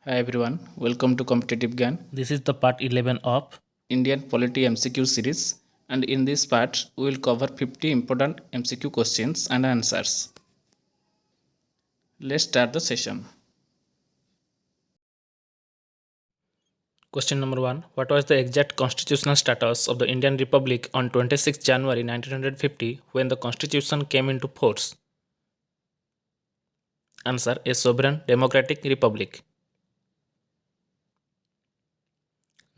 Hi everyone, welcome to Competitive Gan, This is the part 11 of Indian Polity MCQ series, and in this part we will cover 50 important MCQ questions and answers. Let's start the session. question number 1. What was the exact constitutional status of the Indian Republic on 26 January 1950 when the constitution came into force? Answer: a sovereign democratic republic.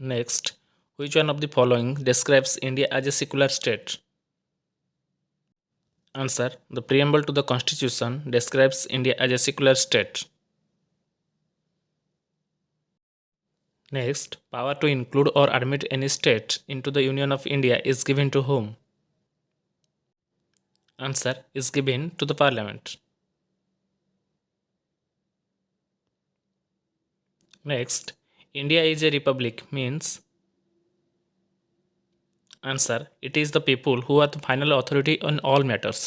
Next, which one of the following describes India as a secular state? Answer: the preamble to the constitution describes India as a secular state. Next, power to include or admit any state into the Union of India is given to whom? Answer: is given to the Parliament. Next, India is a republic means? Answer: it is the people who are the final authority on all matters.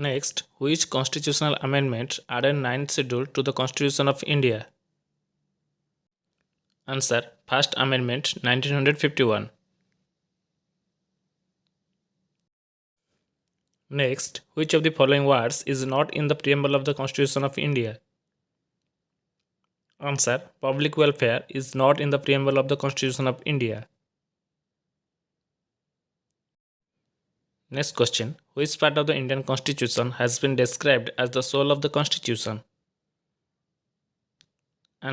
Next, which constitutional amendment added 9th schedule to the Constitution of India? Answer: First Amendment 1951. Next, which of the following words is not in the preamble of the Constitution of India? Answer: public welfare is not in the preamble of the Constitution of India. Next question, which part of the Indian Constitution has been described as the soul of the Constitution?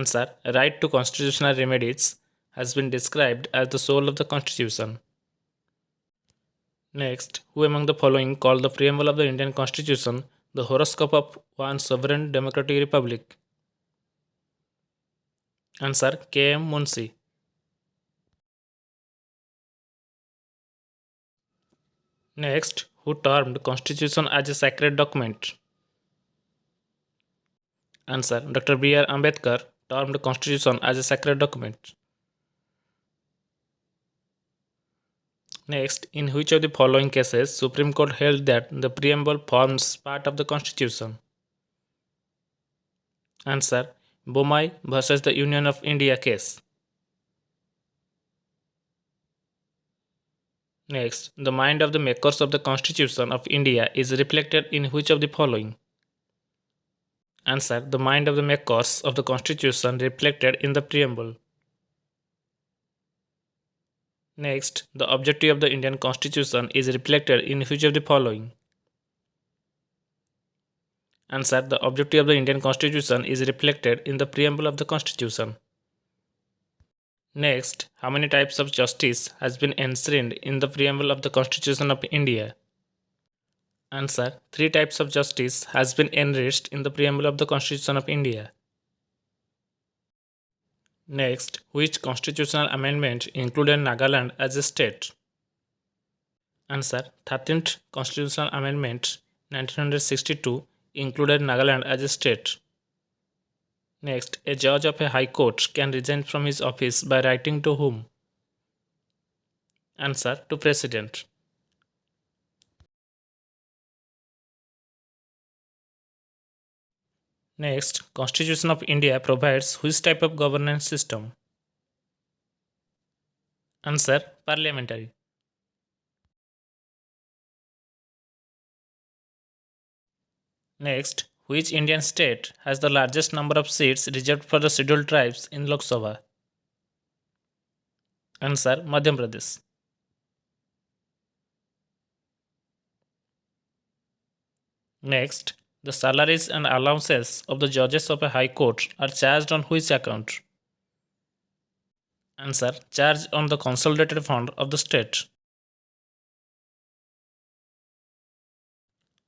Answer: right to constitutional remedies has been described as the soul of the Constitution. Next, who among the following called the preamble of the Indian Constitution the horoscope of one sovereign democratic republic? Answer: K.M. Munshi. Next, who termed Constitution as a sacred document? Answer: Dr. B.R. Ambedkar termed Constitution as a sacred document. Next, in which of the following cases Supreme Court held that the preamble forms part of the Constitution? Answer: Bomai versus the Union of India case. Next, the mind of the makers of the Constitution of India is reflected in which of the following? Answer: the mind of the makers of the Constitution reflected in the preamble. Next, the objective of the Indian Constitution is reflected in which of the following? Answer: the objective of the Indian Constitution is reflected in the preamble of the Constitution. Next, how many types of justice has been enshrined in the preamble of the Constitution of India? Answer: 3 types of justice has been enriched in the preamble of the Constitution of India. Next, which constitutional amendment included Nagaland as a state? Answer: 13th Constitutional Amendment 1962 included Nagaland as a state. Next, a judge of a high court can resign from his office by writing to whom? Answer: to President. Next, Constitution of India provides which type of governance system? Answer: parliamentary. Next, which Indian state has the largest number of seats reserved for the scheduled tribes in Lok Sabha? Answer: Madhya Pradesh. Next, the salaries and allowances of the judges of a high court are charged on which account? Answer: charged on the Consolidated Fund of the state.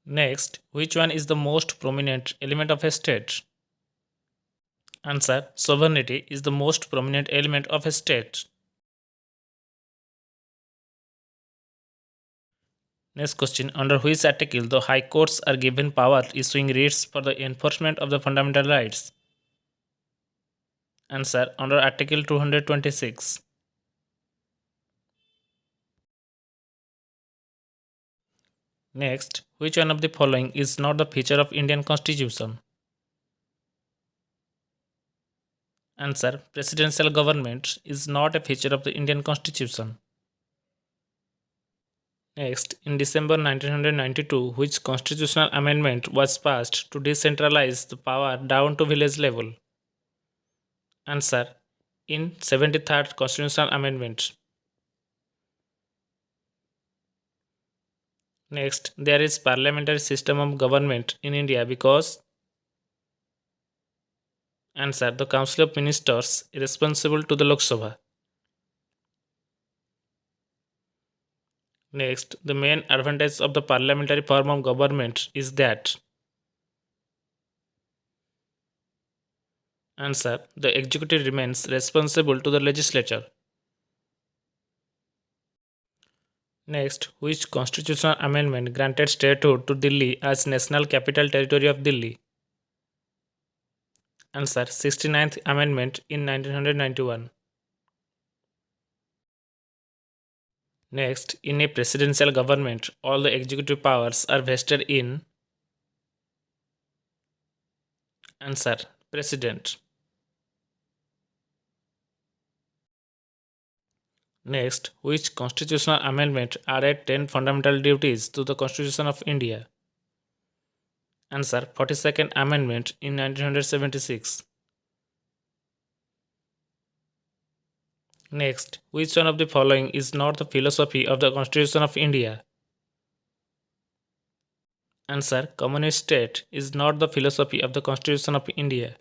Next, which one is the most prominent element of a state? Answer: sovereignty is the most prominent element of a state. Next question, under which article the high courts are given power issuing writs for the enforcement of the fundamental rights? Answer: under Article 226. Next, which one of the following is not the feature of Indian Constitution? Answer: presidential government is not a feature of the Indian Constitution. Next, in December 1992, which constitutional amendment was passed to decentralize the power down to village level? Answer: in 73rd Constitutional Amendment. Next, there is parliamentary system of government in India because. Answer: the Council of Ministers is responsible to the Lok Sabha. Next, the main advantage of the parliamentary form of government is that. Answer: the executive remains responsible to the legislature. Next, which constitutional amendment granted statehood to Delhi as National Capital Territory of Delhi? Answer: 69th Amendment in 1991. Next, in a presidential government, all the executive powers are vested in. Answer: President. Next, which constitutional amendment added 10 fundamental duties to the Constitution of India? Answer: 42nd Amendment in 1976. Next, which one of the following is not the philosophy of the Constitution of India? Answer: communist state is not the philosophy of the Constitution of India.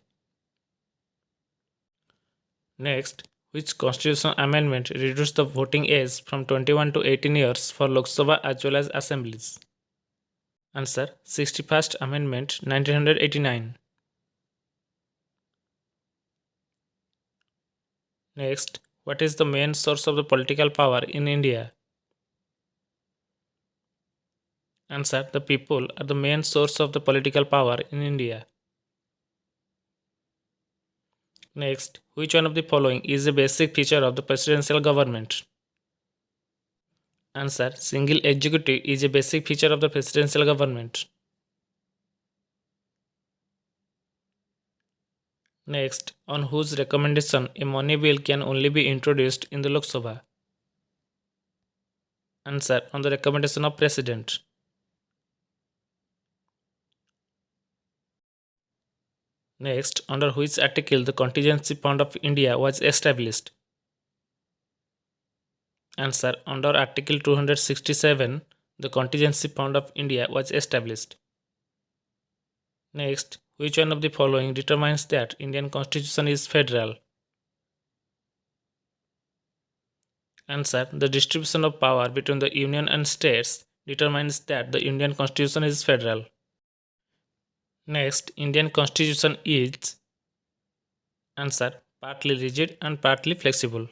Next, which constitutional amendment reduced the voting age from 21 to 18 years for Lok Sabha as well as assemblies? Answer: 61st Amendment 1989. Next, what is the main source of the political power in India? Answer: the people are the main source of the political power in India. Next, which one of the following is a basic feature of the presidential government? Answer: single executive is a basic feature of the presidential government. Next, on whose recommendation a money bill can only be introduced in the Lok Sabha? Answer: on the recommendation of President. Next, under which article the Contingency Fund of India was established? Answer: under Article 267, the Contingency Fund of India was established. Next, which one of the following determines that Indian Constitution is federal? Answer: the distribution of power between the Union and states determines that the Indian Constitution is federal. Next, Indian Constitution is. Answer: partly rigid and partly flexible.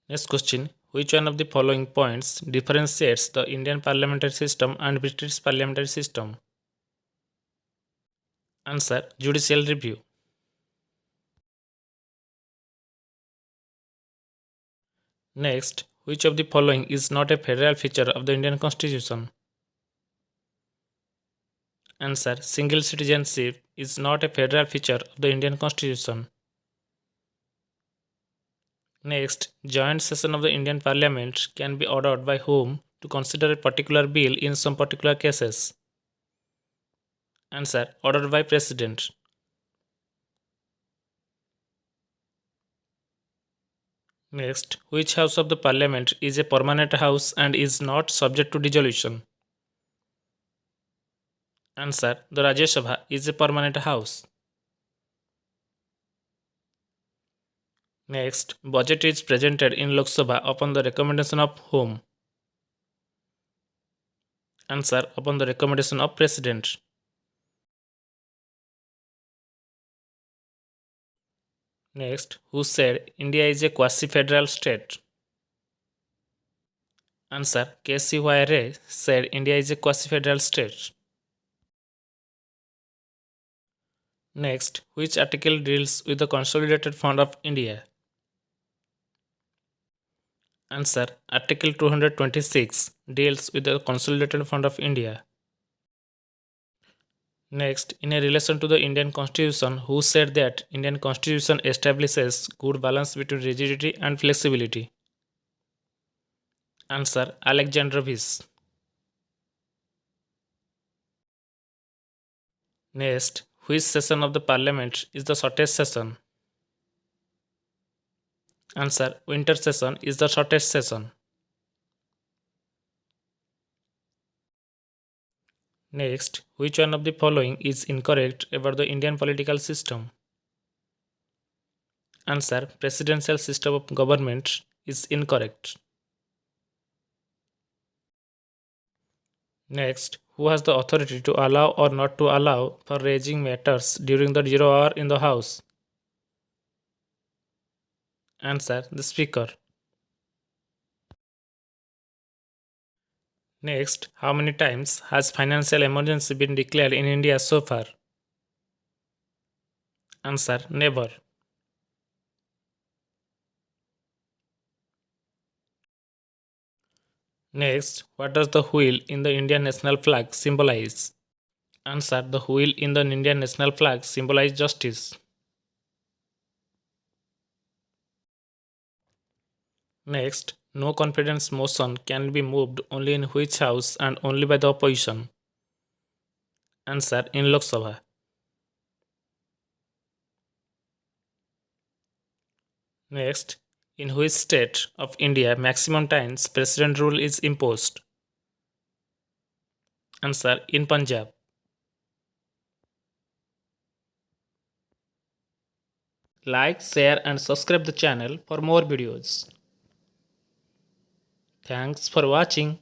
Next question, which one of the following points differentiates the Indian parliamentary system and British parliamentary system? Answer: judicial review. Next, which of the following is not a federal feature of the Indian Constitution? Answer: single citizenship is not a federal feature of the Indian Constitution. Next, joint session of the Indian Parliament can be ordered by whom to consider a particular bill in some particular cases? Answer: ordered by President. Next, which house of the Parliament is a permanent house and is not subject to dissolution? Answer: the Rajya Sabha is a permanent house. Next, budget is presented in Lok Sabha upon the recommendation of whom? Answer: upon the recommendation of President. Next, who said India is a quasi-federal state? Answer: K.C.Y. Ray said India is a quasi-federal state. Next, which article deals with the Consolidated Fund of India? Answer. Article 226 deals with the Consolidated Fund of India. Next, in a relation to the Indian Constitution, who said that Indian Constitution establishes good balance between rigidity and flexibility? Answer. Alexander Vyss. Next, which session of the Parliament is the shortest session? Answer. Winter session is the shortest session. Next, which one of the following is incorrect about the Indian political system? Answer. Presidential system of government is incorrect. Next, who has the authority to allow or not to allow for raising matters during the 0 hour in the House? Answer. The Speaker. Next, how many times has financial emergency been declared in India so far? Answer. Never. Next, what does the wheel in the Indian national flag symbolize? Answer. The wheel in the Indian national flag symbolizes justice. Next, no confidence motion can be moved only in which house and only by the opposition? Answer. In Lok Sabha. Next, in which state of India maximum times president rule is imposed? Answer. In Punjab. Like, share and subscribe the channel for more videos. Thanks for watching.